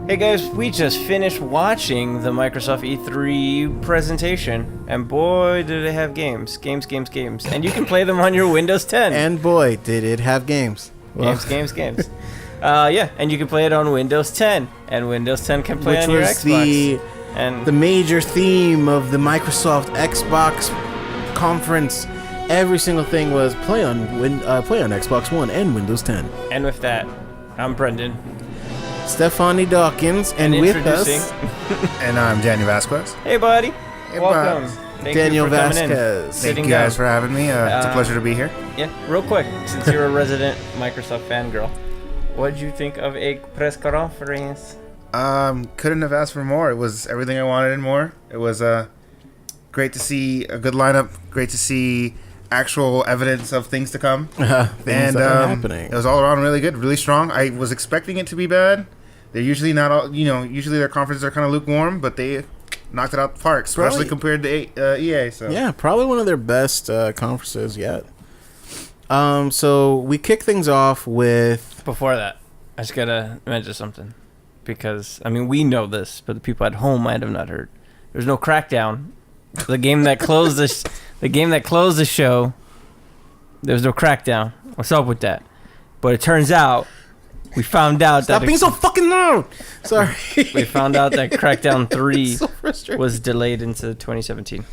Hey guys, we just finished watching the Microsoft E3 presentation, and boy, did it have games. Games. And you can play them on your Windows 10. And boy, did it have games. Games. Yeah, and you can play it on Windows 10, and Windows 10 can play on your Xbox. The major theme of the Microsoft Xbox conference. Every single thing was play on Xbox One and Windows 10. And with that, I'm Brendan. Stefan Dawkins, and with us, and I'm Daniel Vasquez. Hey, buddy. Hey, welcome. Thank Daniel you for coming Vasquez. Thank you guys for having me. It's a pleasure to be here. Yeah, real quick, since you're a resident Microsoft fangirl, what did you think of a press conference? Couldn't have asked for more. It was everything I wanted and more. It was great to see a good lineup. Great to see actual evidence of things to come. Things that are happening. It was all around really good, really strong. I was expecting it to be bad. They're usually not all, usually their conferences are kind of lukewarm, but they knocked it out the park, especially compared to EA. So yeah, probably one of their best conferences yet. So we kick things off with. Before that, I just gotta mention something, because I mean we know this, but the people at home might have not heard. There's no Crackdown. The game that closed the show. There's no Crackdown. What's up with that? But it turns out. We found out Stop being so fucking loud. Sorry. We found out that Crackdown 3 so was delayed into 2017.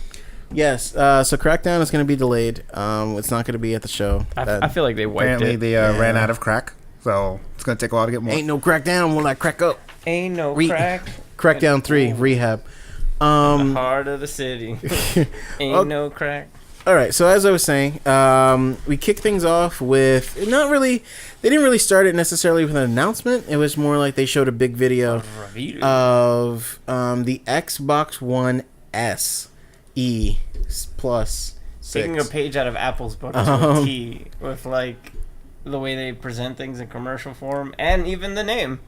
Yes. So Crackdown is going to be delayed. It's not going to be at the show. I feel like they wiped apparently it. they ran out of crack, so it's going to take a while to get more. Ain't no Crackdown when I crack up. Ain't no crack. Crackdown 3 rehab. The heart of the city. Ain't no crack. All right, so as I was saying, we kick things off with they didn't really start it necessarily with an announcement. It was more like they showed a big video of the Xbox One S E Plus 6. Taking a page out of Apple's book with T, with like the way they present things in commercial form and even the name.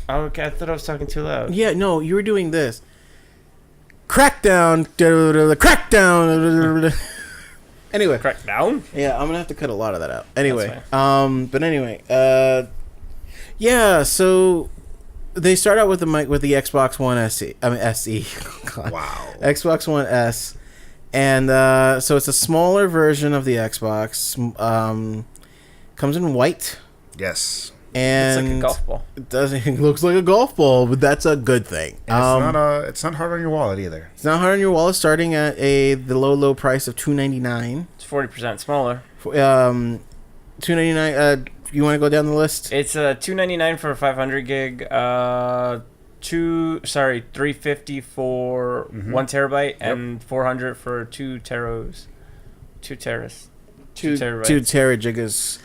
Oh, okay, I thought I was talking too loud. Yeah, no, you were doing this. Crackdown, Crackdown. Anyway, Crackdown. Yeah, I'm gonna have to cut a lot of that out. Anyway, but anyway, yeah. So they start out with the Xbox One SE. God. Wow. Xbox One S, and so it's a smaller version of the Xbox. Comes in white. Yes. And it's like a golf ball. It looks like a golf ball, but that's a good thing. It's not hard on your wallet either. It's not hard on your wallet. Starting at the low price of $299. It's 40% smaller. $299. You want to go down the list? It's $299 for 500 gig. $350 for 1 terabyte, and 400 for 2 teros. 2 teras. 2 terabytes. 2 teragigas.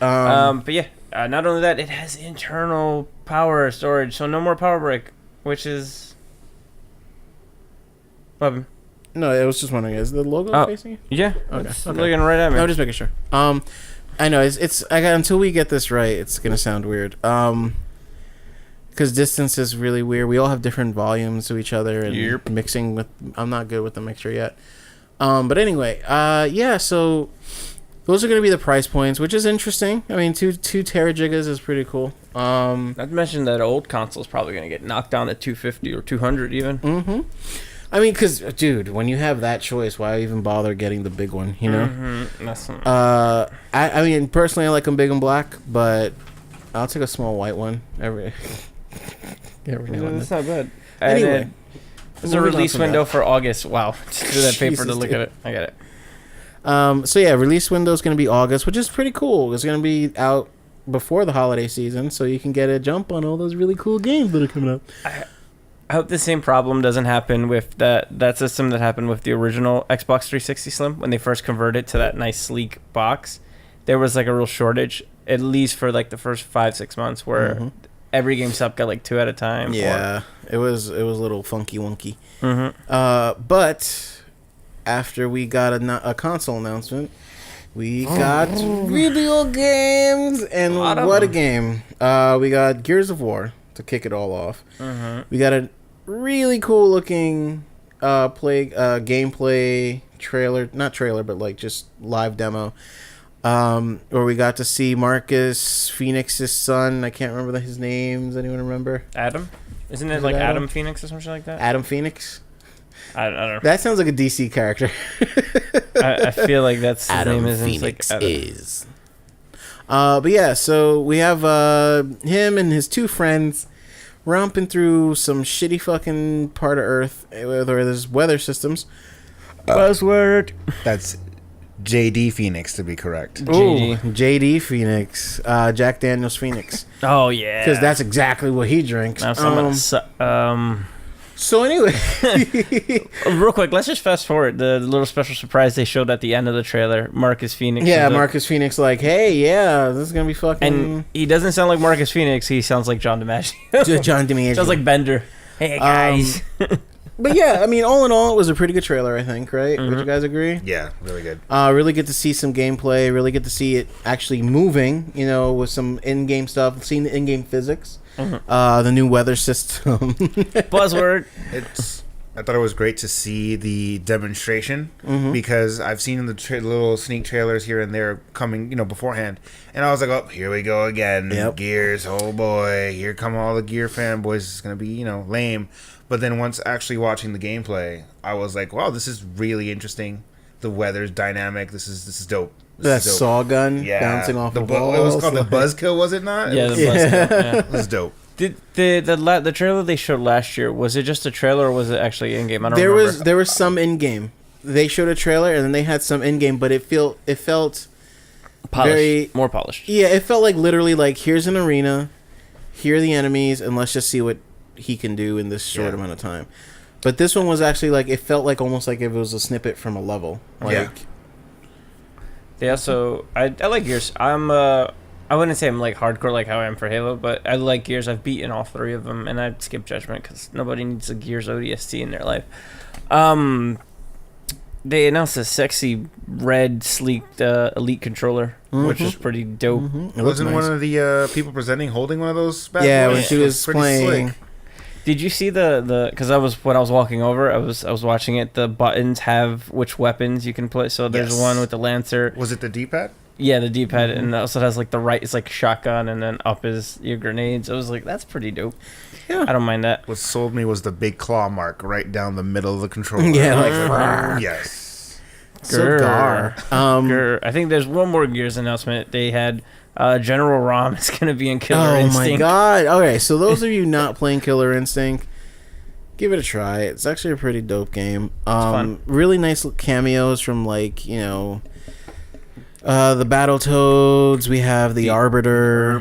But yeah. Not only that, it has internal power storage, so no more power brick, which is... What? No, I was just wondering, is the logo facing you? Yeah, okay. Looking right at me. No, just making sure. I know until we get this right, it's gonna sound weird. Because distance is really weird. We all have different volumes to each other, and mixing with. I'm not good with the mixture yet. But anyway, yeah. So. Those are going to be the price points, which is interesting. I mean, 2 teragigas is pretty cool. Not to mention that old console's probably going to get knocked down at 250 or 200 even. Mm-hmm. I mean, because, dude, when you have that choice, why even bother getting the big one, you know? Mm-hmm. I mean, personally, I like them big and black, but I'll take a small white one every now and then. That's not bad. Anyway. There's a release window for August. Wow. Just threw that paper to look at it. I got it. So yeah, release window is going to be August, which is pretty cool. It's going to be out before the holiday season, so you can get a jump on all those really cool games that are coming out. I hope the same problem doesn't happen with that system that happened with the original Xbox 360 Slim when they first converted to that nice sleek box. There was like a real shortage, at least for like the first 5-6 months, where every GameStop got like 2 at a time. Yeah, it was a little funky wonky. Mm-hmm. But after we got a console announcement, we got video games, and what a game! We got Gears of War to kick it all off. We got a really cool looking gameplay trailer, not trailer, but like just live demo where we got to see Marcus Phoenix's son. I can't remember his name. Does anyone remember? Adam? Isn't it Is like it Adam Phoenix or something like that? Adam Phoenix? I don't know. That sounds like a DC character. I feel like that's his Adam name. Isn't Phoenix like Adam. is. But yeah, so we have him and his two friends romping through some shitty fucking part of Earth where there's weather systems. Buzzword. That's JD Phoenix, to be correct. Ooh, JD Phoenix, Jack Daniels Phoenix. Oh yeah. Because that's exactly what he drinks. So anyway, real quick, let's just fast forward the little special surprise they showed at the end of the trailer. Marcus Phoenix. Yeah, Marcus Phoenix, like, hey, yeah, this is gonna be fucking. And he doesn't sound like Marcus Phoenix. He sounds like John DiMaggio. John DiMaggio. Sounds like Bender. Hey guys. But yeah, I mean, all in all, it was a pretty good trailer, I think, right? Would you guys agree? Yeah, really good. Really good to see some gameplay. Really good to see it actually moving, with some in-game stuff. Seeing the in-game physics. The new weather system. Buzzword. I thought it was great to see the demonstration because I've seen the little sneak trailers here and there coming, beforehand. And I was like, oh, here we go again. Yep. Gears, oh boy. Here come all the Gear fanboys. It's going to be, lame. But then once actually watching the gameplay, I was like, wow, this is really interesting. The weather's dynamic. This is dope. That saw gun bouncing off the walls. It was called the Buzzkill, was it not? Yeah, the Buzzkill. Yeah. It was dope. Did the trailer they showed last year, was it just a trailer or was it actually in game? I don't remember. There was some in game. They showed a trailer and then they had some in game, but it felt polished, more polished. Yeah, it felt like literally like here's an arena, here are the enemies, and let's just see what he can do in this short amount of time. But this one was actually like it felt like almost like if it was a snippet from a level. Yeah. So I like Gears. I wouldn't say I'm like hardcore like how I am for Halo, but I like Gears. I've beaten all 3 of them, and I'd skip Judgment because nobody needs a Gears ODST in their life. They announced a sexy red sleeked Elite controller, which is pretty dope. It wasn't nice. One of the people presenting holding one of those bad boys? When she was playing. Slick. Did you see the because when I was walking over, I was watching it. The buttons have which weapons you can play. So there's one with the Lancer. Was it the D-pad? Yeah, the D-pad, and also it has like the right. It's like shotgun, and then up is your grenades. I was like, that's pretty dope. Yeah, I don't mind that. What sold me was the big claw mark right down the middle of the controller. Yeah, like yes. Grr. I think there's one more Gears announcement. They had. General Rom is going to be in Killer Instinct. Oh my god. Okay, so those of you not playing Killer Instinct, give it a try. It's actually a pretty dope game. Fun. Really nice cameos from like, the Battletoads. We have the Arbiter.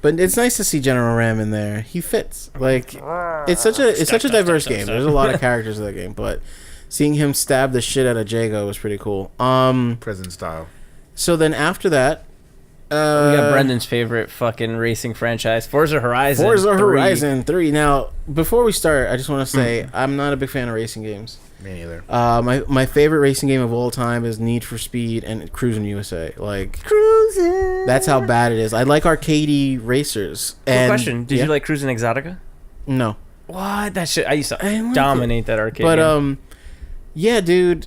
But it's nice to see General Ram in there. He fits. Like it's such a diverse game. There's a lot of characters in that game, but seeing him stab the shit out of Jago was pretty cool. Prison style. So then after that, we got Brendan's favorite fucking racing franchise, Forza Horizon 3. Now, before we start, I just want to say I'm not a big fan of racing games. Me neither. My favorite racing game of all time is Need for Speed and Cruis'n USA. Like Cruis'n. That's how bad it is. I like arcadey racers. Cool question. Did you like Cruis'n Exotica? No. What? That shit I used to dominate that arcade game. Yeah, dude.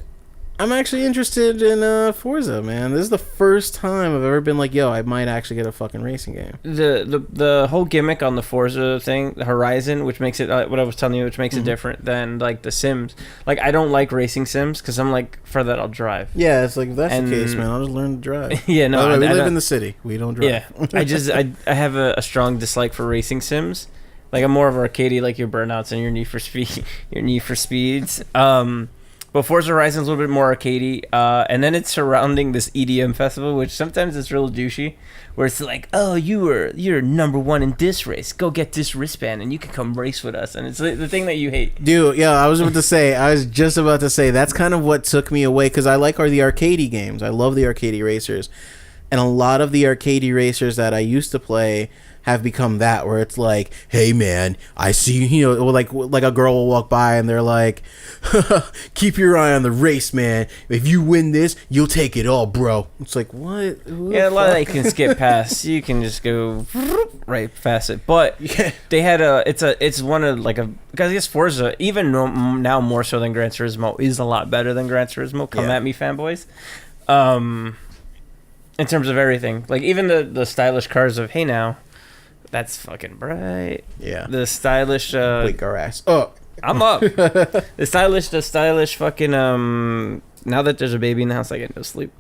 I'm actually interested in Forza, man. This is the first time I've ever been like, yo, I might actually get a fucking racing game. The whole gimmick on the Forza thing, the Horizon, which makes it what I was telling you, which makes it different than like the Sims. Like I don't like racing sims because I'm like, for that I'll drive. Yeah, it's like if that's the case, man. I'll just learn to drive. Yeah, no, we live in the city. We don't drive. Yeah, I have a strong dislike for racing sims. Like I'm more of arcadey, like your Burnouts and your Need for Speed, your Need for Speeds. But Forza Horizon's a little bit more arcadey, and then it's surrounding this EDM festival, which sometimes it's real douchey, where it's like, oh, you're number 1 in this race. Go get this wristband, and you can come race with us. And it's the thing that you hate. Dude, yeah, I was just about to say, that's kind of what took me away, because I like the arcadey games. I love the arcadey racers. And a lot of the arcadey racers that I used to play have become that, where it's like, hey man, I see, like a girl will walk by and they're like, keep your eye on the race, man. If you win this, you'll take it all, bro. It's like, what? Yeah, a lot that you can skip past. You can just go right past it. But they had it's one of like because I guess Forza, even now more so than Gran Turismo, is a lot better than Gran Turismo. Come at me, fanboys. In terms of everything, like even the stylish cars of Hey Now, that's fucking bright. Yeah. The stylish. Wake our ass up. I'm up. The stylish fucking. Now that there's a baby in the house, I get no sleep.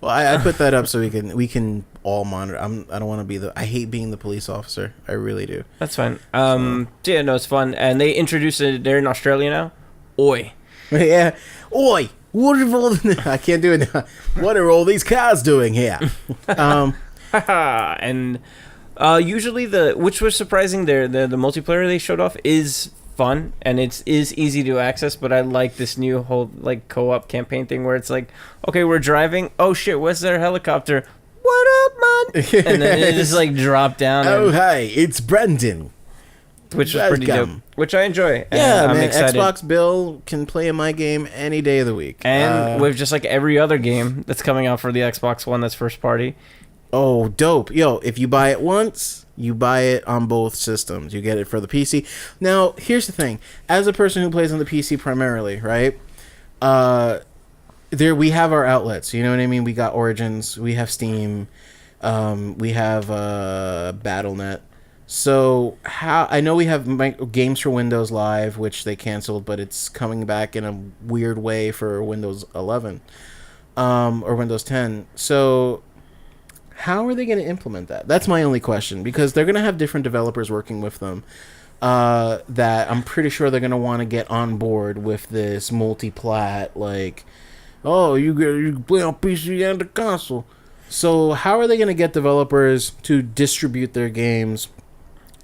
Well, I put that up so we can all monitor. I don't want to be I hate being the police officer. I really do. That's fine. So yeah, no, it's fun, and they introduced it. They're in Australia now. Oi. Yeah. Oi. What are all? I can't do it now. What are all these cars doing here? And usually which was surprising, the multiplayer they showed off is fun and it is easy to access, but I like this new whole like co-op campaign thing where it's like, okay, we're driving, oh shit, what's their helicopter, what up man, and then it just like drop down. Oh hey, it's Brendan, which was pretty dope, which I enjoy. Yeah, I'm man, excited. Xbox Bill can play in my game any day of the week, and with just like every other game that's coming out for the Xbox One that's first party. Oh, dope. Yo, if you buy it once, you buy it on both systems. You get it for the PC. Now, here's the thing. As a person who plays on the PC primarily, right? There we have our outlets. You know what I mean? We got Origins. We have Steam. We have Battle.net. So, I know we have games for Windows Live, which they canceled, but it's coming back in a weird way for Windows 11 or Windows 10. So, how are they going to implement that? That's my only question, because they're going to have different developers working with them that I'm pretty sure they're going to want to get on board with this multi-plat, like, oh, you can play on PC and the console. So how are they going to get developers to distribute their games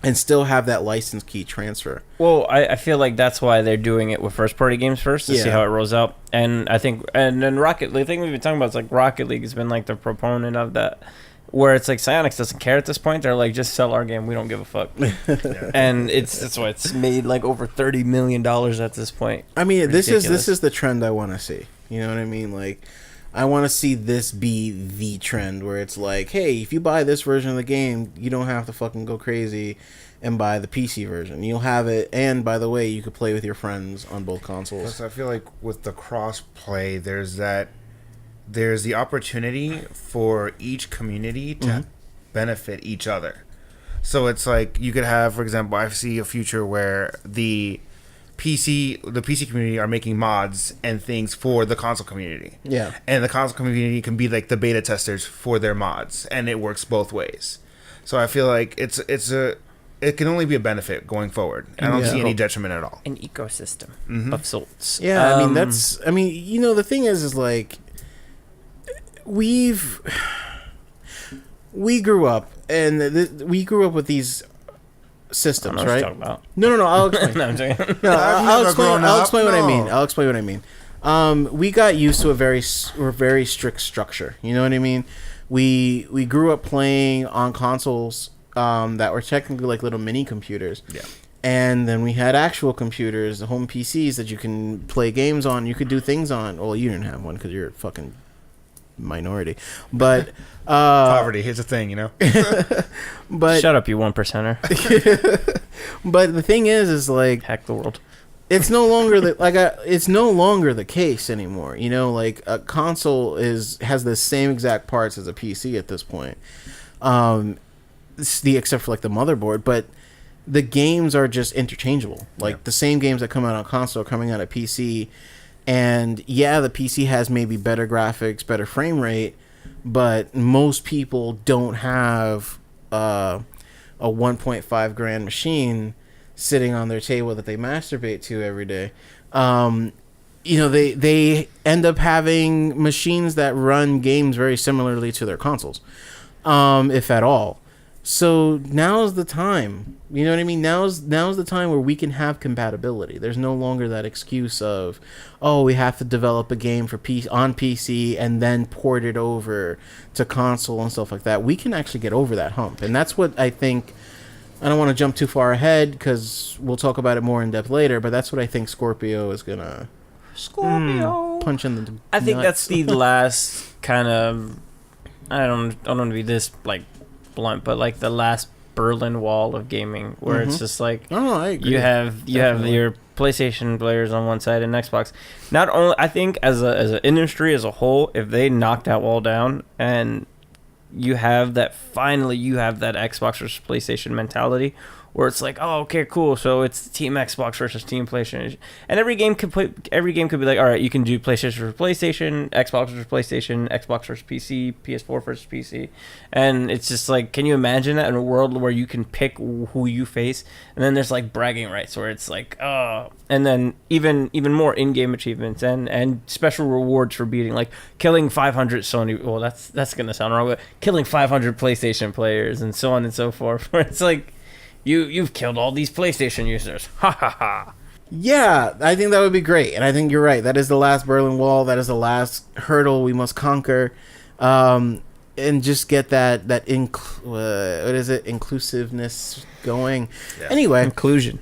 and still have that license key transfer? Well, I feel like that's why they're doing it with first-party games first to see how it rolls out. And I think, and then Rocket League, the thing we've been talking about is like Rocket League has been like the proponent of that, where it's like Psyonix doesn't care at this point. They're like, just sell our game, we don't give a fuck. And that's why it's made like over $30 million at this point. I mean, Ridiculous. this is the trend I want to see. You know what I mean? Like, I want to see this be the trend where it's like, hey, if you buy this version of the game, you don't have to fucking go crazy and buy the PC version. You'll have it, and by the way, you could play with your friends on both consoles. Plus, I feel like with the cross-play, there's the opportunity for each community to benefit each other. So it's like you could have, for example, I see a future where the PC community are making mods and things for the console community. Yeah. And the console community can be like the beta testers for their mods, and it works both ways. So I feel like it can only be a benefit going forward. I don't see any detriment at all. An ecosystem of sorts. Yeah, I mean, you know, the thing is like, we grew up, and we grew up with these systems, right? No, I'll explain. No, I'm joking. No, I'll explain what I mean. I'll explain what I mean. We got used to a very strict structure. You know what I mean? We grew up playing on consoles that were technically like little mini computers. Yeah. And then we had actual computers, the home PCs that you can play games on. You could do things on. Well, you didn't have one because you're a fucking minority, but poverty. Here's the thing, you know. But shut up, you 1%er. But the thing is like, hack the world. It's no longer it's no longer the case anymore. You know, like a console has the same exact parts as a PC at this point, except for like the motherboard. But the games are just interchangeable. Like the same games that come out on console are coming out at PC. And yeah, the PC has maybe better graphics, better frame rate, but most people don't have a 1.5 grand machine sitting on their table that they masturbate to every day. You know, they end up having machines that run games very similarly to their consoles, if at all. So now's the time. You know what I mean? Now's the time where we can have compatibility. There's no longer that excuse of, oh, we have to develop a game for on PC and then port it over to console and stuff like that. We can actually get over that hump, and that's what I think. I don't want to jump too far ahead because we'll talk about it more in depth later. But that's what I think Scorpio is gonna punch in the. I think nuts. that's the last kind of. I don't want to be this like blunt, but like the last Berlin Wall of gaming, where it's just like, I agree. you have your PlayStation players on one side and Xbox. Not only, I think as an industry as a whole, if they knock that wall down and you have that Xbox versus PlayStation mentality, where it's like, oh, okay, cool. So it's Team Xbox versus Team PlayStation, and every game could be like, all right, you can do PlayStation versus PlayStation, Xbox versus PlayStation, Xbox versus PC, PS4 versus PC, and it's just like, can you imagine that in a world where you can pick who you face, and then there's like bragging rights where it's like, oh, and then even more in-game achievements and special rewards for beating, like killing 500 Sony. Well, that's gonna sound wrong, but killing 500 PlayStation players and so on and so forth. Where it's like, You've killed all these PlayStation users. Ha ha ha. Yeah, I think that would be great. And I think you're right. That is the last Berlin Wall. That is the last hurdle we must conquer. And just get that inclusiveness going. Yeah. Anyway. Inclusion.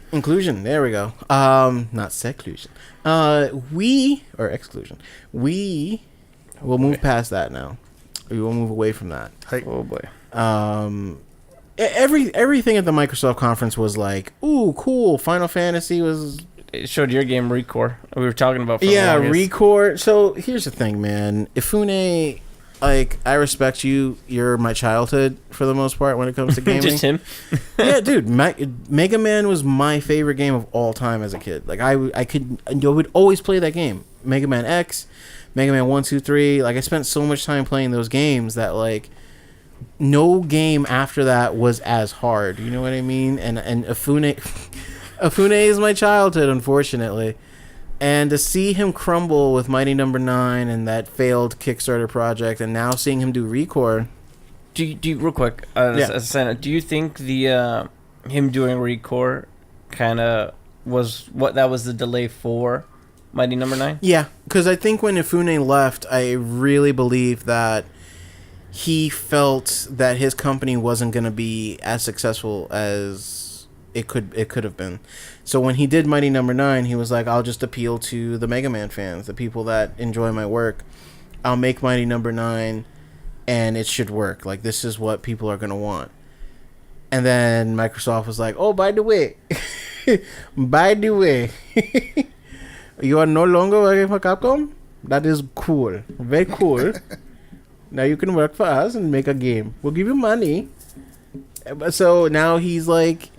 There we go. Not seclusion. Exclusion. We will move past that now. We will move away from that. Oh boy. Everything at the Microsoft conference was like, ooh, cool. Final Fantasy was... It showed your game, Recore. We were talking about... Recore. So, here's the thing, man. Ifune, like, I respect you. You're my childhood, for the most part, when it comes to gaming. Just him? Yeah, dude. Mega Man was my favorite game of all time as a kid. Like, I would always play that game. Mega Man X, Mega Man 1, 2, 3. Like, I spent so much time playing those games that, like... No game after that was as hard. You know what I mean? And Ifune is my childhood, unfortunately. And to see him crumble with Mighty Number 9 and that failed Kickstarter project, and now seeing him do Recore. Do you real quick? As a sign up, do you think the him doing Recore kind of was the delay for Mighty Number 9? Yeah, because I think when Ifune left, I really believe that he felt that his company wasn't going to be as successful as it could have been. So when he did Mighty Number 9, he was like, I'll just appeal to the Mega Man fans, the people that enjoy my work. I'll make Mighty Number 9 and it should work. Like, this is what people are going to want. And then Microsoft was like, oh, by the way, you are no longer working for Capcom? That is cool. Very cool. Now you can work for us and make a game. We'll give you money. So now he's like,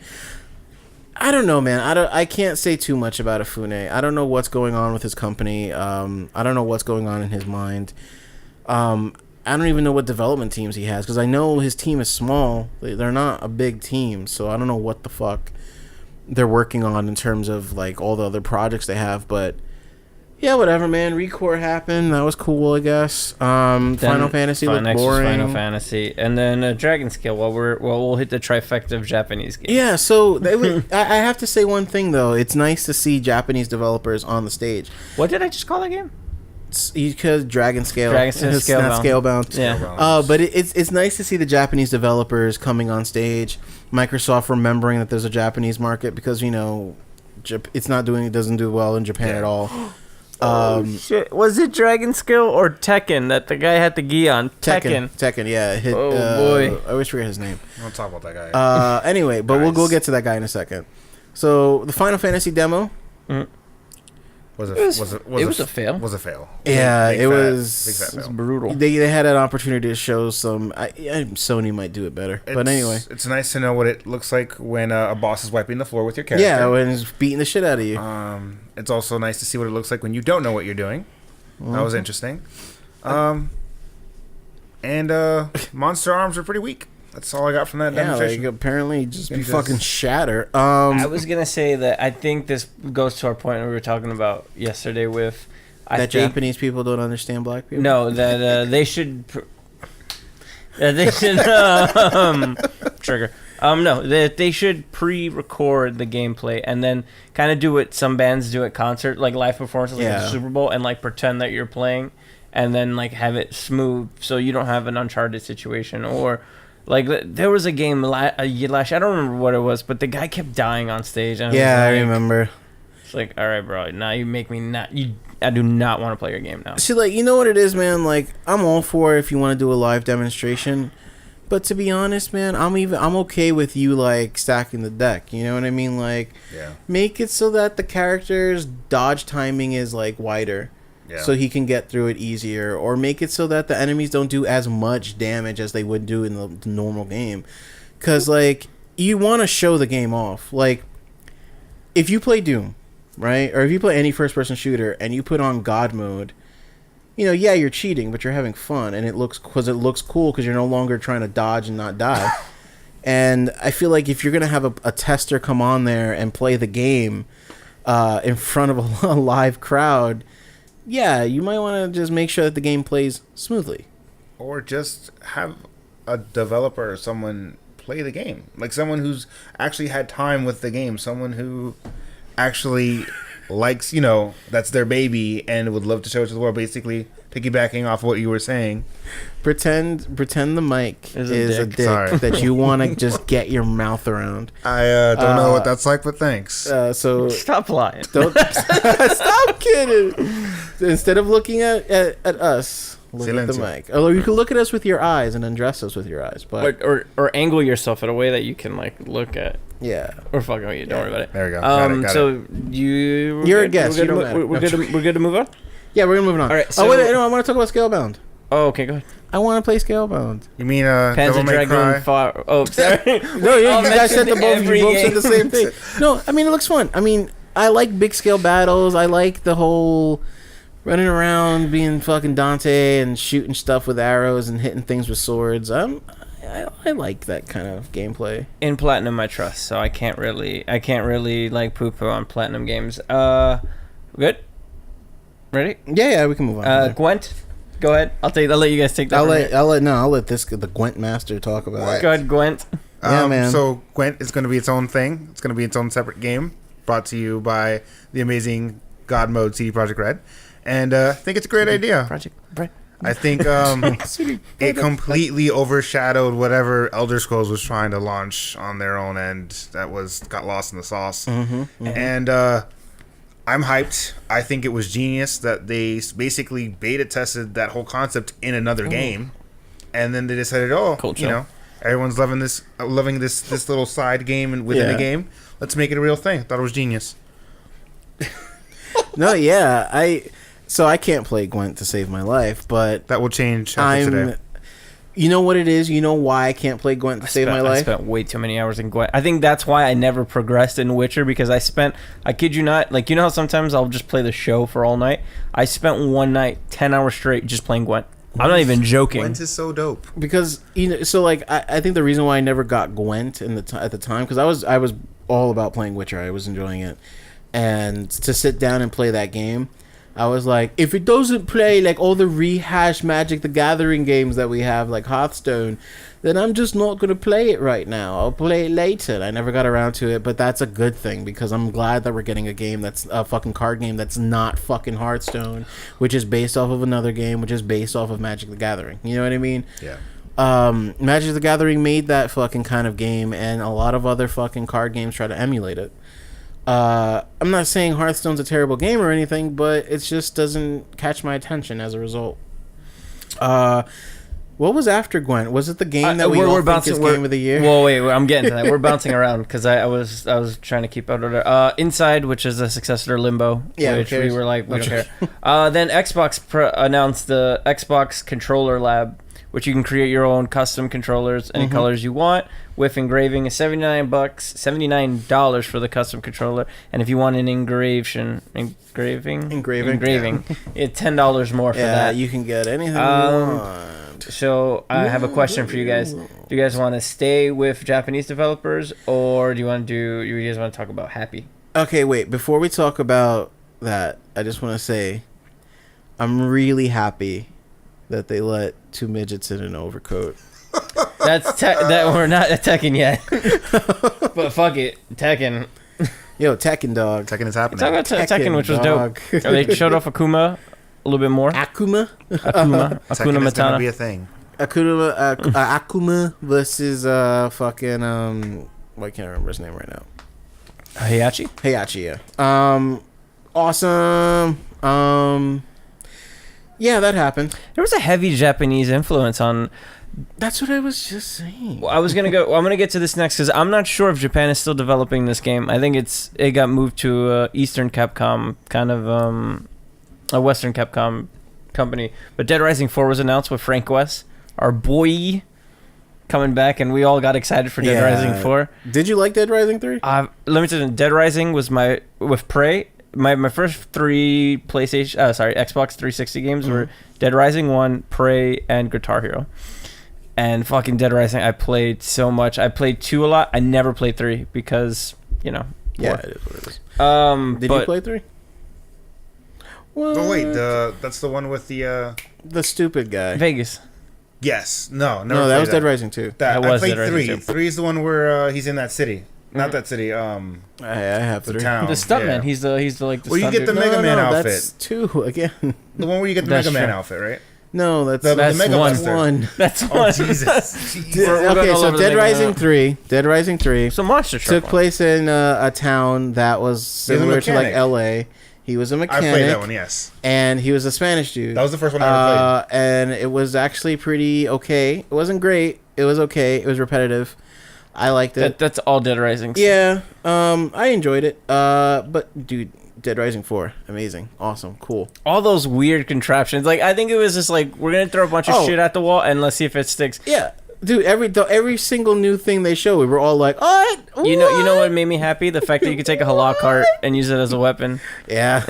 I don't know, man. I can't say too much about Ifune. I don't know what's going on with his company. I don't know what's going on in his mind. I don't even know what development teams he has, because I know his team is small. They're not a big team, so I don't know what the fuck they're working on in terms of like all the other projects they have, but yeah, whatever, man. Recore happened. That was cool, I guess. Final Fantasy looked boring. Final Fantasy, and then Dragon Scale. We'll hit the trifecta of Japanese games. Yeah, so I have to say one thing though. It's nice to see Japanese developers on the stage. What did I just call that game? Because Dragon Scale. It's not Scalebound. Yeah. But it's nice to see the Japanese developers coming on stage. Microsoft remembering that there's a Japanese market, because it doesn't do well in Japan at all. Shit. Was it Dragon Scale or Tekken that the guy had the gi on? Tekken, yeah. Boy. I always forget his name. Don't talk about that guy. Anyway, but we'll get to that guy in a second. So, the Final Fantasy demo... Mm-hmm. Was a fail. Was a fail. Yeah, big it fat was fail. Brutal. They had an opportunity to show some... Sony might do it better. But anyway. It's nice to know what it looks like when a boss is wiping the floor with your character. Yeah, when he's beating the shit out of you. It's also nice to see what it looks like when you don't know what you're doing. Mm-hmm. That was interesting. And Monster Arms are pretty weak. That's all I got from that demonstration. Like, apparently just be fucking shatter. I was going to say that I think this goes to our point we were talking about yesterday with... Japanese people don't understand black people? No, that they should... Trigger. No, that they should pre-record the gameplay and then kind of do what some bands do at concert, like live performances, like the Super Bowl, and like pretend that you're playing, and then like have it smooth so you don't have an Uncharted situation. Or like there was a game last I don't remember what it was, but the guy kept dying on stage. And I remember. It's like, all right, bro, now you make me I do not want to play your game now. See, like, you know what it is, man? Like, I'm all for if you want to do a live demonstration, But to be honest, man, I'm okay with you like stacking the deck. You know what I mean? Like, make it so that the character's dodge timing is like wider, so he can get through it easier, or make it so that the enemies don't do as much damage as they would do in the normal game. Because like you want to show the game off. Like if you play Doom, right, or if you play any first-person shooter and you put on God mode. You know, yeah, you're cheating, but you're having fun, and it looks cool because you're no longer trying to dodge and not die. And I feel like if you're gonna have a tester come on there and play the game in front of a live crowd, yeah, you might want to just make sure that the game plays smoothly, or just have a developer or someone play the game, like someone who's actually had time with the game, someone who actually likes, you know, that's their baby and would love to show it to the world. Basically, piggybacking off what you were saying, pretend the mic is a dick that you want to just get your mouth around. I don't know what that's like, but thanks. So stop lying. Don't stop kidding. Instead of looking at us, look at the mic. Although you can look at us with your eyes and undress us with your eyes, but or angle yourself in a way that you can like look at. Yeah. Or fucking with you. Don't worry about it. There we go. Got so it. you're a guest. We're good to move on. Yeah, we're gonna move on. All right. So, wait, no, I want to talk about Scalebound. Oh, okay, go ahead. I want to play Scalebound. You mean Panzer Dragoon Fire? Oh, sorry. No, you guys said you both said the same thing. No, I mean it looks fun. I mean, I like big scale battles. I like the whole running around being fucking Dante and shooting stuff with arrows and hitting things with swords. I like that kind of gameplay. In Platinum, I trust, so I can't really like poo-poo on Platinum games. Good. Ready? Yeah, we can move on. Gwent, go ahead. I'll let you guys take that. I'll let the Gwent master talk about it. Go ahead, Gwent. Yeah, man. So Gwent is going to be its own thing. It's going to be its own separate game, brought to you by the amazing God Mode CD Projekt Red, and I think it's a great idea. Project Red. I think it completely overshadowed whatever Elder Scrolls was trying to launch on their own end. That got lost in the sauce. And I'm hyped. I think it was genius that they basically beta tested that whole concept in another game, and then they decided, you know, everyone's loving this little side game within the game. Let's make it a real thing. Thought it was genius. No, yeah, So I can't play Gwent to save my life, but that will change after today. You know what it is? You know why I can't play Gwent to save my life? I spent way too many hours in Gwent. I think that's why I never progressed in Witcher, because I kid you not, like, you know how sometimes I'll just play the show for all night? I spent one night, 10 hours straight, just playing Gwent. I'm not even joking. Gwent is so dope. Because, you know, so like, I think the reason why I never got Gwent at the time, because I was all about playing Witcher. I was enjoying it. And to sit down and play that game, I was like, if it doesn't play like all the rehashed Magic the Gathering games that we have, like Hearthstone, then I'm just not going to play it right now. I'll play it later. I never got around to it, but that's a good thing, because I'm glad that we're getting a game that's a fucking card game that's not fucking Hearthstone, which is based off of another game, which is based off of Magic the Gathering. You know what I mean? Yeah. Magic the Gathering made that fucking kind of game, and a lot of other fucking card games try to emulate it. I'm not saying Hearthstone's a terrible game or anything, but it just doesn't catch my attention as a result. What was after Gwent? Was it the game that we're think is game of the year? Well, wait, I'm getting to that. We're bouncing around because I was trying to keep out order. Inside, which is a successor to Limbo, which we were like, we don't care. Then Xbox announced the Xbox Controller Lab, which you can create your own custom controllers any colors you want with engraving. Is $79 for the custom controller, and if you want an engraving, it's $10 more for that. Yeah, you can get anything you want. So I have a question for you guys. Do you guys want to stay with Japanese developers, or do you guys want to talk about Happy? Okay, wait. Before we talk about that, I just want to say I'm really happy that they let two midgets in an overcoat. That we're not Tekken yet. But fuck it, Tekken. Yo, Tekken dog. Tekken is happening. Talk about Tekken, which was dope. They showed off Akuma a little bit more. Akuma Tekken Matana. is gonna be a thing. Akuma versus fucking I can't remember his name right now. Heihachi, yeah. Awesome. Yeah, that happened. There was a heavy Japanese influence on. That's what I was just saying. Well, I'm gonna get to this next because I'm not sure if Japan is still developing this game. I think it got moved to Eastern Capcom, kind of a Western Capcom company. But Dead Rising 4 was announced with Frank West, our boy, coming back, and we all got excited for Dead Rising 4. Did you like Dead Rising 3? Let me tell you, Dead Rising was with Prey. My first 3 Xbox 360 games were Dead Rising 1, Prey, and Guitar Hero. And fucking Dead Rising, I played so much. I played 2 a lot. I never played 3 because, Yeah, it is what it is. Did you play 3? What? Oh wait, that's the one with the stupid guy. Vegas. Yes. No, that was Dead Rising 2. I was played Dead Rising 3. 2. 3 is the one where he's in that city. Not that city. I have 3. The town. The stuntman. Yeah. He's the Well, you get the Mega Man outfit. That's 2 again. The one where you get the That's Mega Man true. outfit, right? No, that's The Mega one. Buster. That's Oh one. Jesus. We're Okay, going all so over the Dead Mega Rising Man. 3. Dead Rising 3 So Monster Truck took one. place in a town that was similar to like mechanic. L.A. He was a I mechanic. played that one, yes. And he was a Spanish dude. That was the first one I ever And it was actually pretty okay. It wasn't great. It was okay. It was repetitive. I liked it. That's all Dead Rising. Yeah. I enjoyed it. But dude, Dead Rising 4, amazing, awesome, cool. All those weird contraptions. Like, I think it was just like, we're going to throw a bunch of shit at the wall and let's see if it sticks. Yeah. Dude, every single new thing they show, we were all like, "Oh, You know what made me happy? The fact that you could take a halal cart and use it as a weapon. Yeah,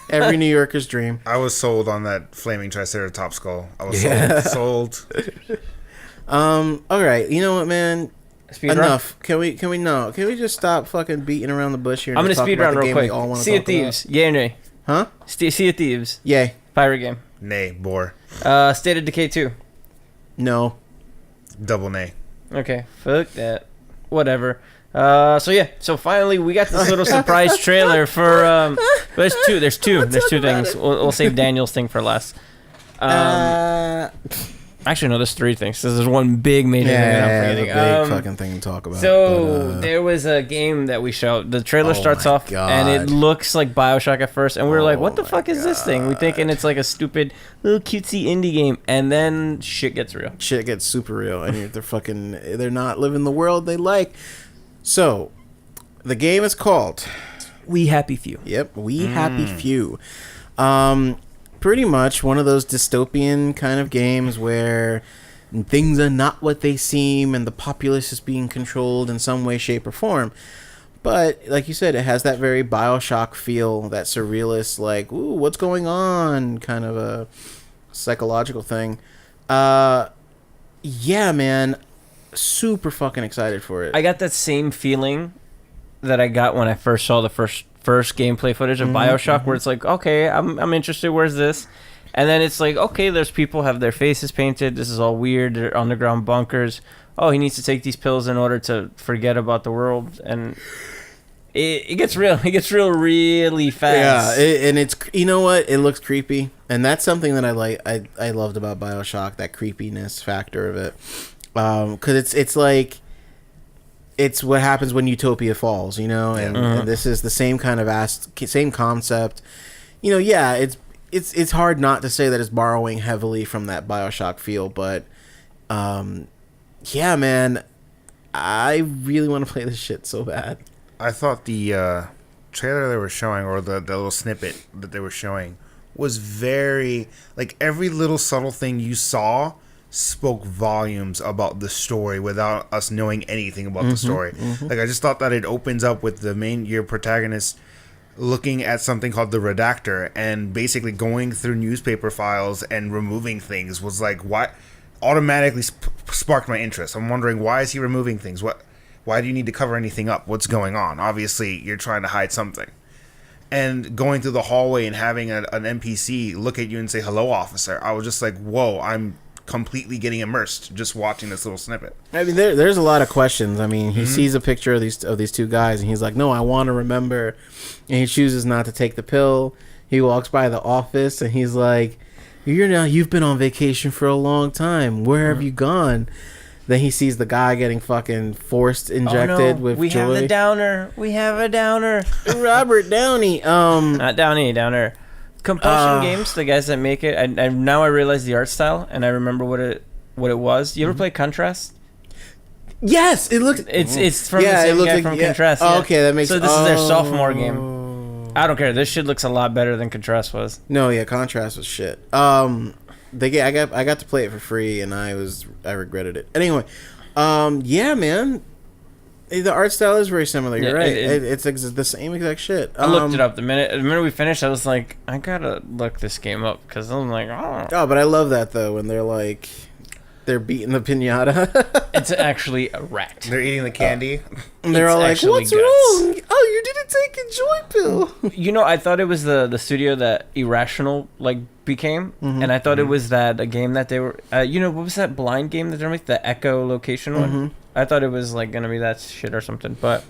every New Yorker's dream. I was sold on that flaming Triceratops skull. I was sold. All right, you know what, man? Speed Enough. Can we just stop fucking beating around the bush here? And I'm gonna just talk speed about round the real game we quick. all wanna Sea of talk about? Thieves. Yay or nay? Huh? Sea of Thieves. Yay. Pirate game. Nay, bore. State of Decay 2. No. Double nay. Okay, fuck that. Whatever. So finally we got this little surprise trailer for there's two things. We'll save Daniel's thing for last. Actually no, there's 3 things. So there's one big major thing that I'm forgetting. Big fucking thing to talk about. So there was a game that we showed. The trailer starts off and it looks like BioShock at first, and we were like, "What the fuck is this thing?" We thinking it's like a stupid little cutesy indie game, and then shit gets real. Shit gets super real, and they're not living the world they like. So, the game is called We Happy Few. Yep, We Happy Few. Pretty much one of those dystopian kind of games where things are not what they seem and the populace is being controlled in some way, shape, or form. But, like you said, it has that very BioShock feel, that surrealist, like, ooh, what's going on, kind of a psychological thing. Yeah, man. Super fucking excited for it. I got that same feeling that I got when I first saw the first gameplay footage of BioShock, where it's like, okay, I'm interested. Where's this? And then it's like, okay, there's people have their faces painted. This is all weird. They're underground bunkers. Oh, he needs to take these pills in order to forget about the world. And it gets real. It gets real really fast. Yeah, and it's, you know what? It looks creepy, and that's something that I like. I loved about BioShock, that creepiness factor of it, because it's like. It's what happens when Utopia falls, you know, and this is the same kind of same concept. You know, yeah, it's hard not to say that it's borrowing heavily from that BioShock feel, but yeah, man, I really want to play this shit so bad. I thought the trailer they were showing, or the little snippet that they were showing, was very, like, every little subtle thing you saw spoke volumes about the story without us knowing anything about the story. Like, I just thought that it opens up with your protagonist looking at something called the Redactor and basically going through newspaper files and removing things was like, why automatically sparked my interest. I'm wondering, why is he removing things? Why do you need to cover anything up? What's going on? Obviously you're trying to hide something. And going through the hallway and having an NPC look at you and say, "Hello, officer," I was just like, whoa, I'm completely getting immersed just watching this little snippet. I mean, there's a lot of questions. I mean, he sees a picture of these 2 guys, and he's like, "No, I want to remember," and he chooses not to take the pill. He walks by the office, and he's like, "You've been on vacation for a long time. Where have you gone?" Then he sees the guy getting fucking forced injected with we joy. have the downer. We have a downer. Robert Downey. Not Downey, Downer. Compulsion Games, the guys that make it. I now I realize the art style, and I remember what it was. You ever play Contrast? Yes, it looks. It's from the same guy from Contrast. Oh, okay, that makes. So this is their sophomore game. I don't care. This shit looks a lot better than Contrast was. No, yeah, Contrast was shit. I got to play it for free, and I regretted it. Anyway, yeah, man. The art style is very similar. You're right. It's the same exact shit. I looked it up the minute we finished. I was like, I gotta look this game up because I'm like, oh. Oh, but I love that though when they're like, they're beating the pinata. It's actually a rat. They're eating the candy. And they're all like, "What's wrong? Oh, you didn't take a joy pill." You know, I thought it was the studio that Irrational became, and I thought it was a game that they were. What was that blind game that they're making? The Echo Location one. I thought it was gonna be that shit or something, but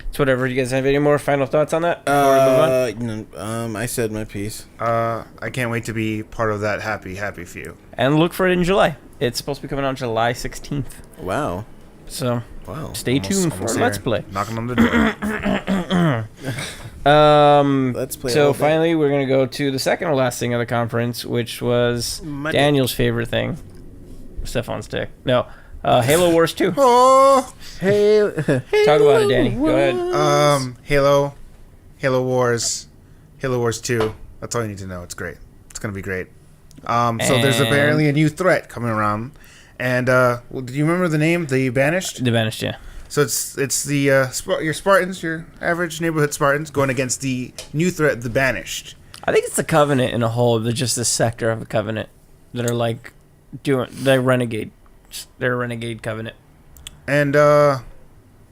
it's whatever. You guys have any more final thoughts on that? I said my piece. I can't wait to be part of that happy few. And look for it in July. It's supposed to be coming out July 16th. Wow. So, stay tuned for Let's Play. Knocking on the door. Let's Play. So finally, we're gonna go to the second to last thing of the conference, which was Daniel's favorite thing. Stefan's dick. No. Halo Wars 2. Oh, Halo. Talk about it, Danny. Go ahead. Halo Wars 2. That's all you need to know. It's great. It's gonna be great. So there's apparently a new threat coming around, and do you remember the name? The Banished. The Banished, yeah. So it's the your Spartans, your average neighborhood Spartans, going against the new threat, the Banished. I think it's the Covenant in a whole. They're just a sector of the Covenant that are they're renegade. They're a renegade Covenant. And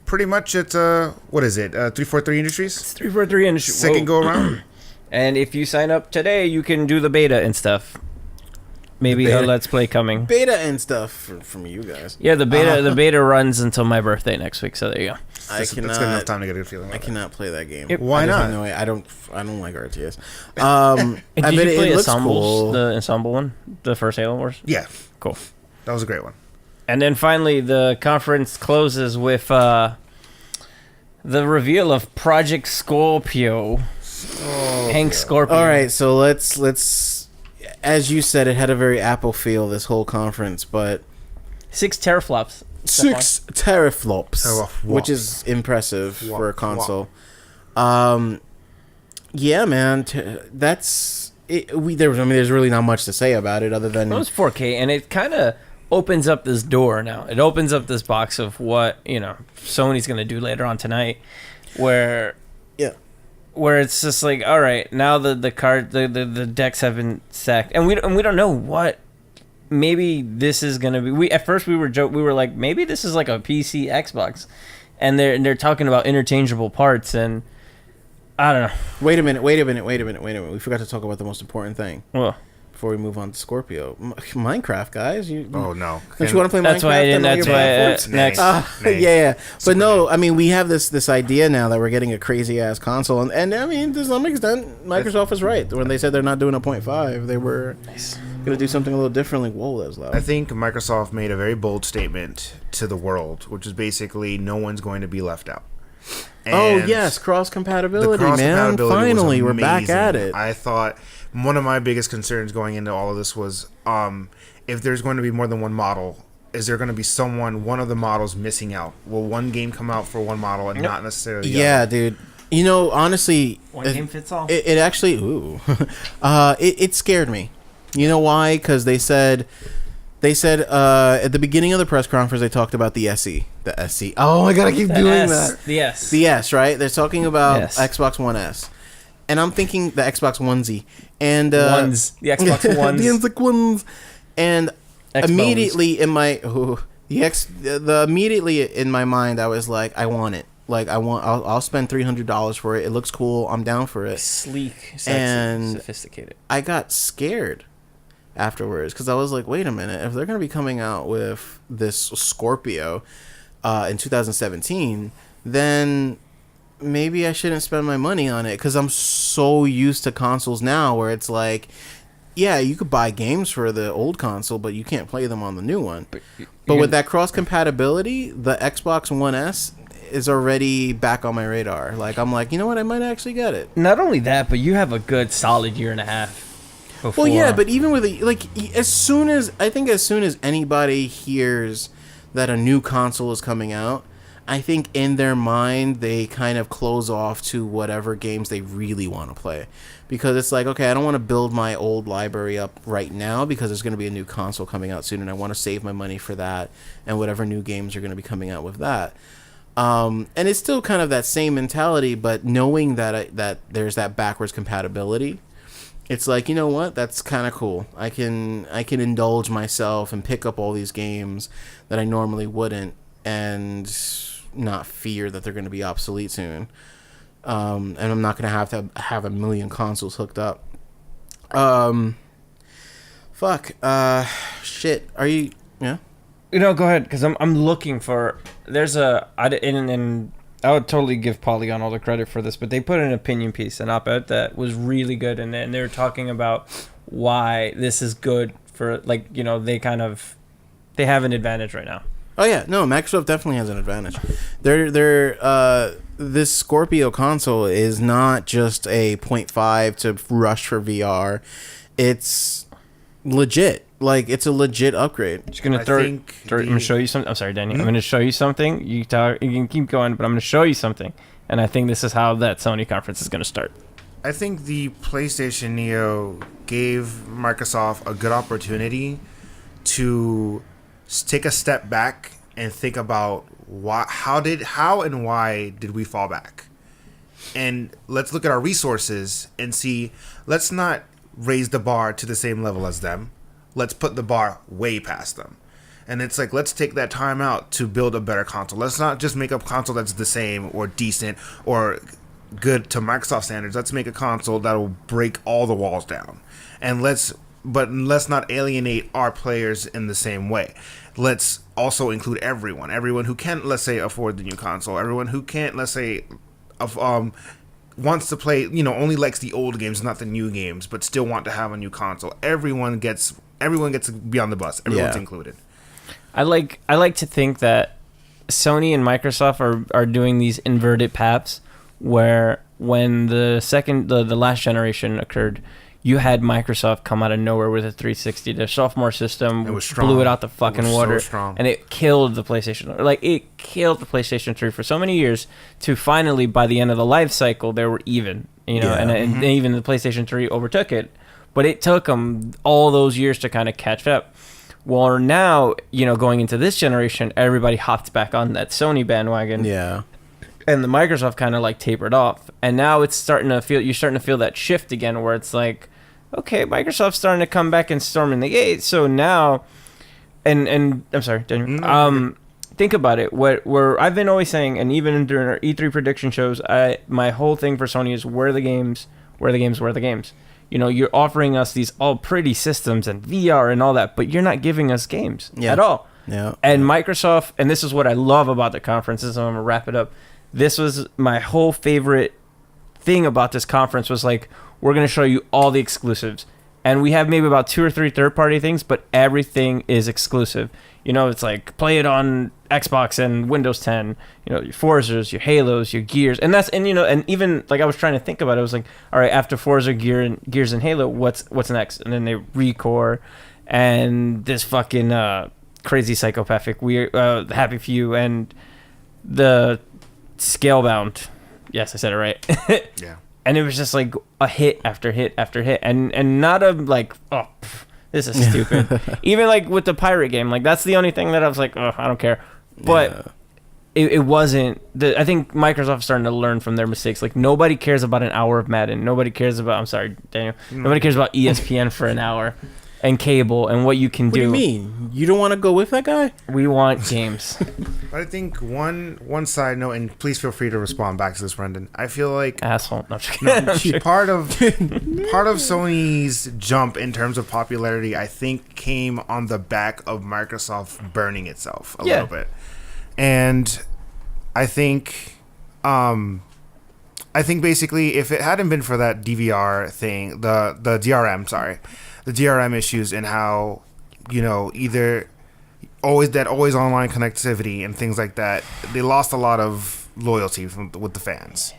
pretty much it's what is it? 343 Industries. It's 343 Industries. Second go around. And if you sign up today, you can do the beta and stuff. Maybe a Let's Play coming. Beta and stuff from you guys. Yeah, the beta runs until my birthday next week. So there you go. That's good enough time to get a good feeling. I cannot play that game. Why not? No, I don't like RTS. Did you play it looks cool. The Ensemble one, the first Halo Wars? Yeah, cool. That was a great one. And then finally, the conference closes with the reveal of Project Scorpio. Hank Scorpio. All right, so let's. As you said, it had a very Apple feel this whole conference, but 6 teraflops. 6 teraflops, which is impressive for a console. Yeah, man, that's it. There's really not much to say about it other than it was 4K, and it kind of opens up this door now. It opens up this box of what Sony's gonna do later on tonight, where it's just like, all right, now the decks have been sacked, and we don't know what. Maybe this is gonna be. At first we were like, maybe this is like a PC Xbox, and they're talking about interchangeable parts, and I don't know. Wait a minute. We forgot to talk about the most important thing. Well, before we move on to Scorpio, Minecraft, guys. Oh no! Don't you want to play Minecraft? That's why I didn't. That's why next. Yeah. But no, I mean, we have this idea now that we're getting a crazy ass console, and I mean, to some extent, Microsoft is right when they said they're not doing a 0.5. They were gonna do something a little differently. Whoa, that was loud. I think Microsoft made a very bold statement to the world, which is basically no one's going to be left out. And yes, cross compatibility, man. Finally, we're back at it. I thought one of my biggest concerns going into all of this was if there's going to be more than one model, is there going to be one of the models missing out? Will one game come out for one model and not necessarily the other? Dude. Honestly, one game fits all. It actually, it scared me. You know why? Because they said at the beginning of the press conference they talked about the SE. The SE. Oh my god, I keep doing that. The S. The S, right? They're talking about Xbox One S. And I'm thinking the Xbox One Z. And the Xbox Ones. The Xbox Ones. And immediately in my immediately in my mind I was like, I want it. Like I'll spend $300 for it. It looks cool. I'm down for it. Sleek, sexy, and sophisticated. I got scared afterwards because I was like, wait a minute, if they're going to be coming out with this Scorpio in 2017, then maybe I shouldn't spend my money on it, because I'm so used to consoles now where it's like, yeah, you could buy games for the old console, but you can't play them on the new one. But with that cross compatibility, the Xbox One S, is already back on my radar. Like, I'm like, you know what? I might actually get it. Not only that, but you have a good solid year and a half before. Well, yeah, but even with as soon as anybody hears that a new console is coming out, I think in their mind they kind of close off to whatever games they really want to play, because it's like, okay, I don't want to build my old library up right now because there's going to be a new console coming out soon, and I want to save my money for that and whatever new games are going to be coming out with that. And it's still kind of that same mentality, but knowing that there's that backwards compatibility, it's like, you know what? That's kind of cool. I can indulge myself and pick up all these games that I normally wouldn't, and not fear that they're going to be obsolete soon. And I'm not going to have a million consoles hooked up. Shit. Are you? Yeah. Go ahead, because I'm looking for. There's and I would totally give Polygon all the credit for this, but they put an opinion piece, an op-ed that was really good, and they were talking about why this is good for, like, they have an advantage right now. Oh yeah, no, Microsoft definitely has an advantage. This Scorpio console is not just a 0.5 to rush for VR. It's legit. Like, it's a legit upgrade. Just gonna I'm gonna show you something. I'm sorry, Danny. I'm gonna show you something. You can keep going, but I'm gonna show you something. And I think this is how that Sony conference is gonna start. I think the PlayStation Neo gave Microsoft a good opportunity to take a step back and think about how and why did we fall back, and let's look at our resources and see. Let's not raise the bar to the same level as them. Let's put the bar way past them. And it's like, let's take that time out to build a better console. Let's not just make a console that's the same or decent or good to Microsoft standards. Let's make a console that'll break all the walls down. And let's not alienate our players in the same way. Let's also include everyone who can't, let's say, afford the new console, everyone who can't, let's say, wants to play, only likes the old games, not the new games, but still want to have a new console. Everyone gets to be on the bus. Everyone's included. I like to think that Sony and Microsoft are doing these inverted paths, where when the last generation occurred, you had Microsoft come out of nowhere with a 360. Their sophomore system blew it out the fucking water, and it killed the PlayStation. Like, it killed the PlayStation 3 for so many years, to finally, by the end of the life cycle, they were even. And even the PlayStation 3 overtook it, but it took them all those years to kind of catch up. Well, now, going into this generation, everybody hopped back on that Sony bandwagon. Yeah. And the Microsoft kind of like tapered off, and now you're starting to feel that shift again, where it's like, okay, Microsoft's starting to come back and storming the gate. So now, and I'm sorry, Daniel. Think about it. Where I've been always saying, and even during our E3 prediction shows, my whole thing for Sony is where the games. You're offering us these all pretty systems and VR and all that, but you're not giving us games at all. Yeah. And Microsoft, and this is what I love about the conference, and I'm gonna wrap it up. This was my whole favorite thing about this conference, was like, we're going to show you all the exclusives. And we have maybe about 2 or 3 third-party things, but everything is exclusive. It's like, play it on Xbox and Windows 10, your Forzas, your Halos, your Gears. And and even, like, I was trying to think about it. I was like, all right, after Forza, Gears, and Halo, what's next? And then they Recore and this fucking crazy psychopathic Happy Few and the Scalebound. Yes, I said it right. Yeah. And it was just like a hit after hit after hit, and not a like, this is stupid. Even like with the pirate game, like, that's the only thing that I was like, I don't care. But it wasn't. I think Microsoft's starting to learn from their mistakes. Like, nobody cares about an hour of Madden. Nobody cares about. I'm sorry, Daniel. Nobody cares about ESPN for an hour. And cable and what you can do. What do you mean? You don't want to go with that guy? We want games. But I think one side note, and please feel free to respond back to this, Brendan. I feel like asshole. No, part of Sony's jump in terms of popularity, I think, came on the back of Microsoft burning itself a little bit, and I think basically, if it hadn't been for that DVR thing, the DRM, sorry. The DRM issues, and how, either always online connectivity and things like that, they lost a lot of loyalty with the fans.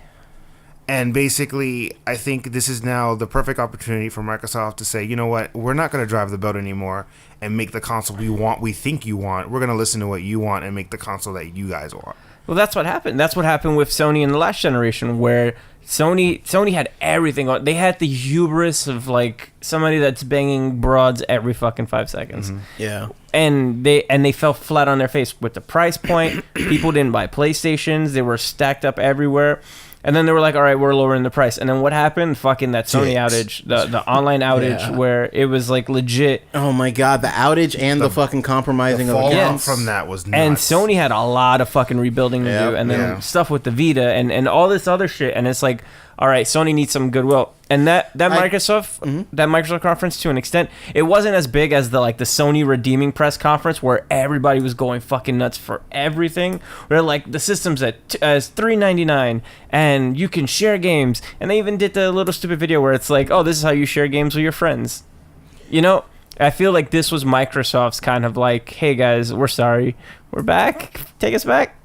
And basically, I think this is now the perfect opportunity for Microsoft to say, you know what, we're not going to drive the boat anymore and make the console we think you want. We're going to listen to what you want and make the console that you guys want. Well, that's what happened. That's what happened with Sony in the last generation, where Sony had everything on. They had the hubris of like somebody that's banging broads every fucking 5 seconds. Mm-hmm. Yeah. And they fell flat on their face with the price point. People didn't buy PlayStations. They were stacked up everywhere. And then they were like, all right, we're lowering the price. And then what happened? Fucking that Sony outage, the online outage where it was like legit. Oh my God, the outage and the fucking compromising of accounts. From that was nuts. And Sony had a lot of fucking rebuilding to do. And then stuff with the Vita and all this other shit. And it's like, all right, Sony needs some goodwill. And that Microsoft conference, to an extent, it wasn't as big as the Sony redeeming press conference where everybody was going fucking nuts for everything. Where like the system's at $3.99 and you can share games. And they even did the little stupid video where it's like, oh, this is how you share games with your friends. You know, I feel like this was Microsoft's kind of like, hey guys, we're sorry, we're back, take us back.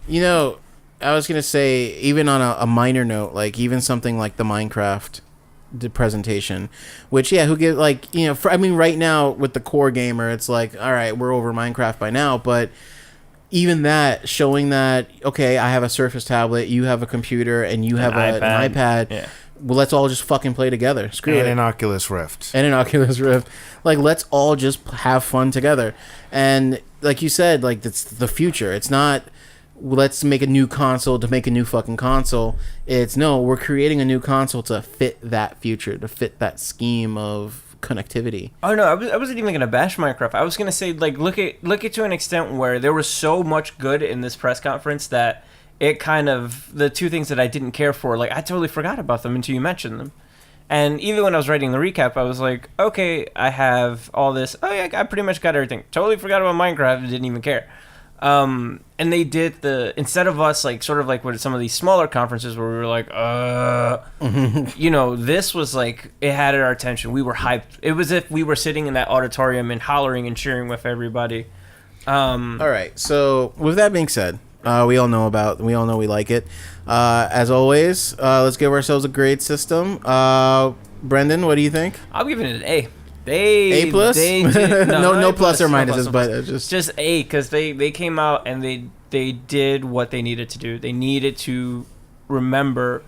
You know, I was going to say, even on a minor note, like even something like the Minecraft presentation, which, who get like, you know, right now with the core gamer, it's like, all right, we're over Minecraft by now. But even that, showing that, okay, I have a Surface tablet, you have a computer, and you have an iPad. Yeah. Well, let's all just fucking play together. Screw it. And an Oculus Rift. Like, let's all just have fun together. And like you said, like, it's the future. It's not, let's make a new console to make a new fucking console. It's, no, we're creating a new console to fit that future, to fit that scheme of connectivity. Oh, no, I wasn't even going to bash Minecraft. I was going to say, like, look at to an extent where there was so much good in this press conference that it kind of, the two things that I didn't care for, like, I totally forgot about them until you mentioned them. And even when I was writing the recap, I was like, okay, I have all this. Oh, yeah, I pretty much got everything. Totally forgot about Minecraft and didn't even care. And they did instead of us, like, sort of like with some of these smaller conferences where we were like, you know, this was like, it had our attention. We were hyped. It was if we were sitting in that auditorium and hollering and cheering with everybody. All right. So with that being said, we all know we like it. As always, let's give ourselves a grade system. Brendan, what do you think? I'm giving it an A. A plus? They did, no plus or minuses, but just A, because they came out and they did what they needed to do. They needed to remember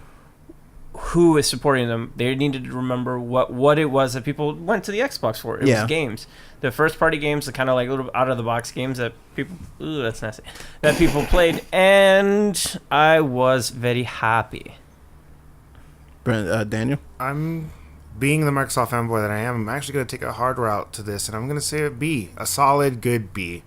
who is supporting them. They needed to remember what it was that people went to the Xbox for. It was games. The first party games, the kind of like little out of the box games that people, that's nasty, that people played, and I was very happy. Daniel? Being the Microsoft fanboy that I am, I'm actually going to take a hard route to this, and I'm going to say a B, a solid, good B.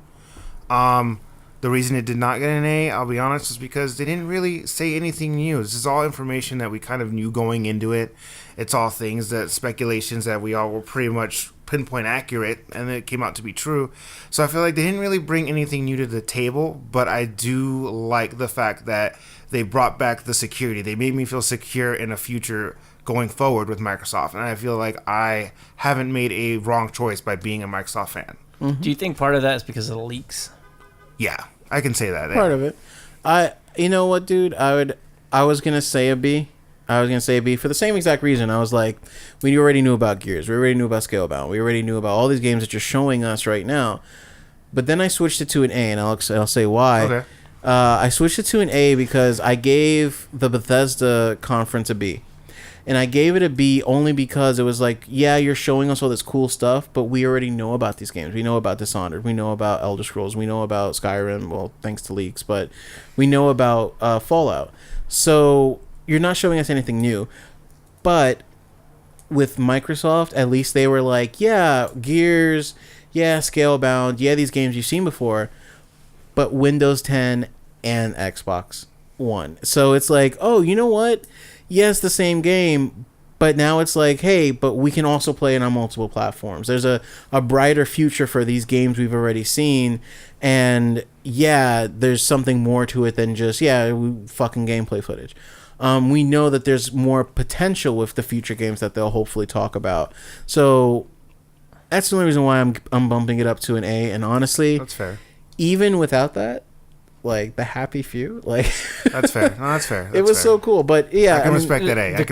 The reason it did not get an A, I'll be honest, is because they didn't really say anything new. This is all information that we kind of knew going into it. It's all things speculations that we all were pretty much pinpoint accurate, and it came out to be true. So I feel like they didn't really bring anything new to the table, but I do like the fact that they brought back the security. They made me feel secure in a future going forward with Microsoft, and I feel like I haven't made a wrong choice by being a Microsoft fan. Mm-hmm. Do you think part of that is because of the leaks? Yeah, I can say that. Part of it. You know what, dude? I was gonna say a B. For the same exact reason. I was like, we already knew about Gears. We already knew about Scalebound. We already knew about all these games that you're showing us right now. But then I switched it to an A, and I'll say why. Okay. I switched it to an A because I gave the Bethesda conference a B. And I gave it a B only because it was like, yeah, you're showing us all this cool stuff, but we already know about these games. We know about Dishonored. We know about Elder Scrolls. We know about Skyrim, well, thanks to leaks, but we know about Fallout. So you're not showing us anything new. But with Microsoft, at least they were like, yeah, Gears, yeah, Scalebound, yeah, these games you've seen before, but Windows 10 and Xbox One. So it's like, oh, you know what? Yes, the same game, but now it's like, hey, but we can also play it on multiple platforms. There's a brighter future for these games we've already seen, and yeah, there's something more to it than just, fucking gameplay footage. We know that there's more potential with the future games that they'll hopefully talk about. So That's the only reason why I'm bumping it up to an A. And honestly, That's fair. even without that, like the Happy Few, like That's fair. No, that's fair. it was so cool. But yeah, I can respect that A. The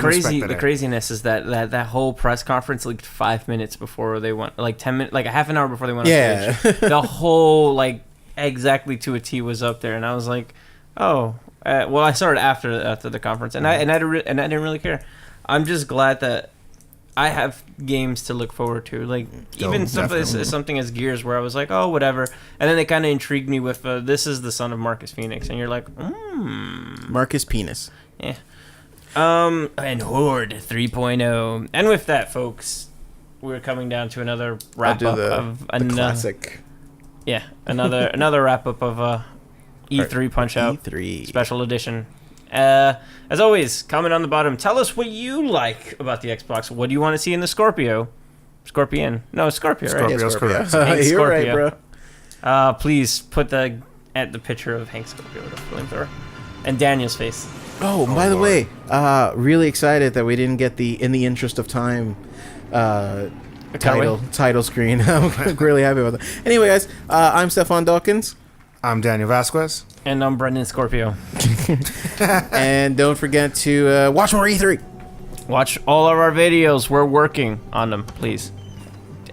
craziness is that whole press conference leaked 5 minutes before they went, like 10 minutes, like a half an hour before they went on stage. The whole like exactly to a T was up there, and I was like, oh, well, I started after the conference, and I didn't really care. I'm just glad that I have games to look forward to, like even stuff as something as Gears, where I was like, oh, whatever, and then they kind of intrigued me with this is the son of Marcus Phoenix, and you're like, Marcus Penis. Yeah. And Horde 3.0, and with that, folks, we're coming down to another wrap up of the classic. Yeah, another wrap up of E3 Punch Out E3 Special Edition. As always, comment on the bottom. Tell us what you like about the Xbox. What do you want to see in the Scorpion? Right? Scorpio. Hank You're right, Scorpio. bro. Please put the picture of Hank Scorpio with a flamethrower and Daniel's face. Oh, by the way, really excited that we didn't get the In the Interest of Time title screen. I'm really happy about that. Anyway, guys, I'm Stefan Dawkins. I'm Daniel Vasquez. And I'm Brendan Scorpio. And don't forget to watch more E3. Watch all of our videos. We're working on them, please.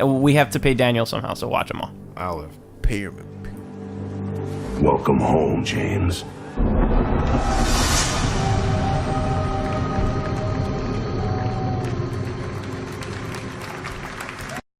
We have to pay Daniel somehow, so watch them all. I'll live. Pay your... Welcome home, James.